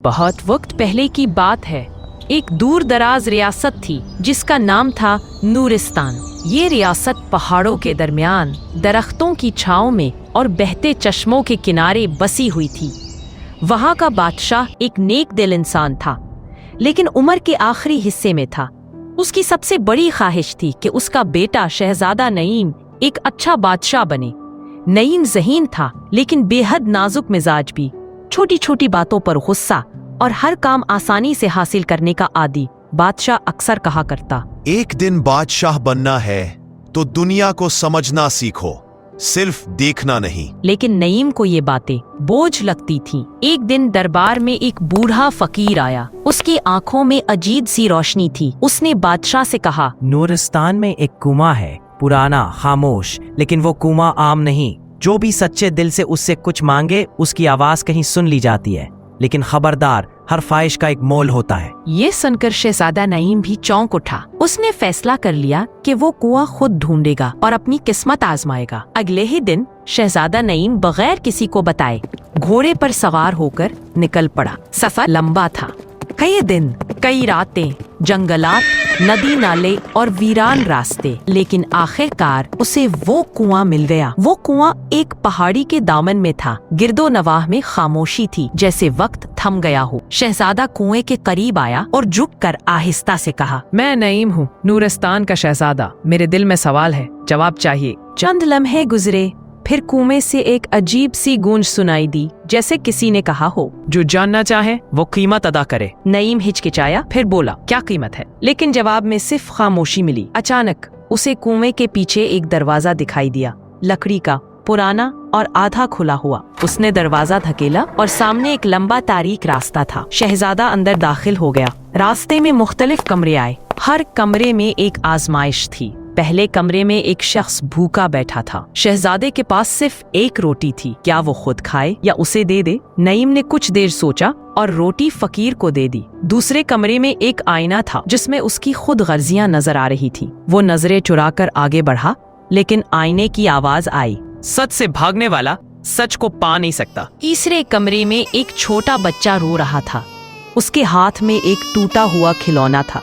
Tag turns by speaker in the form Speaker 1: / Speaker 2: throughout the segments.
Speaker 1: बहुत वक्त पहले की बात है। एक दूर दराज रियासत थी जिसका नाम था नूरिस्तान। ये रियासत पहाड़ों के दरमियान दरख्तों की छांव में और बहते चश्मों के किनारे बसी हुई थी। वहाँ का बादशाह एक नेक दिल इंसान था, लेकिन उम्र के आखिरी हिस्से में था। उसकी सबसे बड़ी ख्वाहिश थी कि उसका बेटा शहजादा नईम एक अच्छा बादशाह बने। नईम ज़हीन था, लेकिन बेहद नाजुक मिजाज भी। छोटी छोटी बातों पर गुस्सा और हर काम आसानी से हासिल करने का आदी। बादशाह अक्सर कहा करता,
Speaker 2: एक दिन बादशाह बनना है तो दुनिया को समझना सीखो, सिर्फ देखना नहीं।
Speaker 1: लेकिन नईम को ये बातें बोझ लगती थीं। एक दिन दरबार में एक बूढ़ा फकीर आया। उसकी आंखों में अजीब सी रोशनी थी। उसने बादशाह से कहा,
Speaker 3: नूरिस्तान में एक कुआं है, पुराना, खामोश, लेकिन वो कुआं आम नहीं। जो भी सच्चे दिल से उससे कुछ मांगे उसकी आवाज कहीं सुन ली जाती है, लेकिन खबरदार, हर ख्वाहिश का एक मोल होता है।
Speaker 1: ये सुनकर शहजादा नईम भी चौंक उठा। उसने फैसला कर लिया कि वो कुआं खुद ढूंढेगा और अपनी किस्मत आजमाएगा। अगले ही दिन शहजादा नईम बगैर किसी को बताए घोड़े पर सवार होकर निकल पड़ा। सफर लंबा था, कई दिन, कई रातें, जंगलात, नदी नाले और वीरान रास्ते, लेकिन आखिरकार उसे वो कुआं मिल गया। वो कुआं एक पहाड़ी के दामन में था। गिरदो नवाह में खामोशी थी, जैसे वक्त थम गया हो। शहजादा कुएं के करीब आया और झुककर आहिस्ता से कहा,
Speaker 4: मैं नईम हूँ, नूरिस्तान का शहजादा। मेरे दिल में सवाल है, जवाब चाहिए।
Speaker 1: चंद लम्हे गुजरे, फिर कुएं से एक अजीब सी गूंज सुनाई दी, जैसे किसी ने कहा हो,
Speaker 4: जो जानना चाहे वो कीमत अदा करे।
Speaker 1: नईम हिचकिचाया, फिर बोला, क्या कीमत है? लेकिन जवाब में सिर्फ खामोशी मिली। अचानक उसे कुएं के पीछे एक दरवाजा दिखाई दिया, लकड़ी का, पुराना और आधा खुला हुआ। उसने दरवाजा धकेला और सामने एक लंबा तारीक रास्ता था। शहजादा अंदर दाखिल हो गया। रास्ते में मुख्तलिफ कमरे आए। हर कमरे में एक आजमाइश थी। पहले कमरे में एक शख्स भूखा बैठा था। शहजादे के पास सिर्फ एक रोटी थी। क्या वो खुद खाए या उसे दे दे? नईम ने कुछ देर सोचा और रोटी फकीर को दे दी। दूसरे कमरे में एक आईना था जिसमें उसकी खुद गर्जियां नजर आ रही थी। वो नजरें चुराकर आगे बढ़ा, लेकिन आईने की आवाज आई,
Speaker 4: सच से भागने वाला सच को पा नहीं सकता।
Speaker 1: तीसरे कमरे में एक छोटा बच्चा रो रहा था। उसके हाथ में एक टूटा हुआ खिलौना था।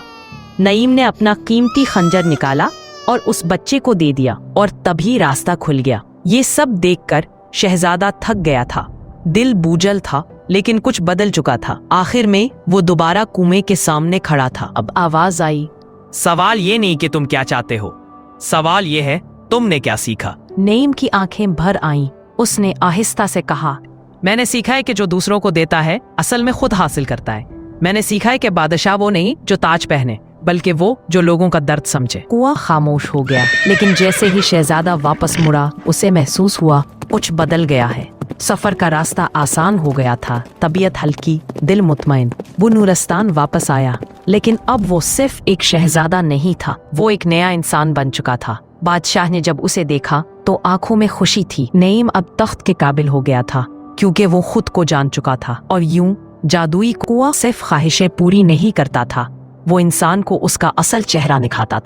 Speaker 1: नईम ने अपना कीमती खंजर निकाला और उस बच्चे को दे दिया, और तभी रास्ता खुल गया। ये सब देखकर शहजादा थक गया था। दिल बूझल था, लेकिन कुछ बदल चुका था। आखिर में वो दोबारा कुएं के सामने खड़ा था। अब आवाज आई,
Speaker 4: सवाल ये नहीं कि तुम क्या चाहते हो, सवाल ये है तुमने क्या सीखा।
Speaker 1: नईम की आंखें भर आईं। उसने आहिस्ता से कहा,
Speaker 4: मैंने सीखा है कि जो दूसरों को देता है असल में खुद हासिल करता है। मैंने सीखा है कि बादशाह वो नहीं जो ताज पहने, बल्कि वो जो लोगों का दर्द समझे।
Speaker 1: कुआं खामोश हो गया, लेकिन जैसे ही शहजादा वापस मुड़ा, उसे महसूस हुआ कुछ बदल गया है। सफर का रास्ता आसान हो गया था, तबीयत हल्की, दिल मुतमईन। वो नूरिस्तान वापस आया, लेकिन अब वो सिर्फ एक शहजादा नहीं था, वो एक नया इंसान बन चुका था। बादशाह ने जब उसे देखा तो आंखों में खुशी थी। नईम अब तख्त के काबिल हो गया था, क्योंकि वो खुद को जान चुका था। और यूं जादुई कुआं सिर्फ ख्वाहिशें पूरी नहीं करता था, वो इंसान को उसका असल चेहरा दिखाता था।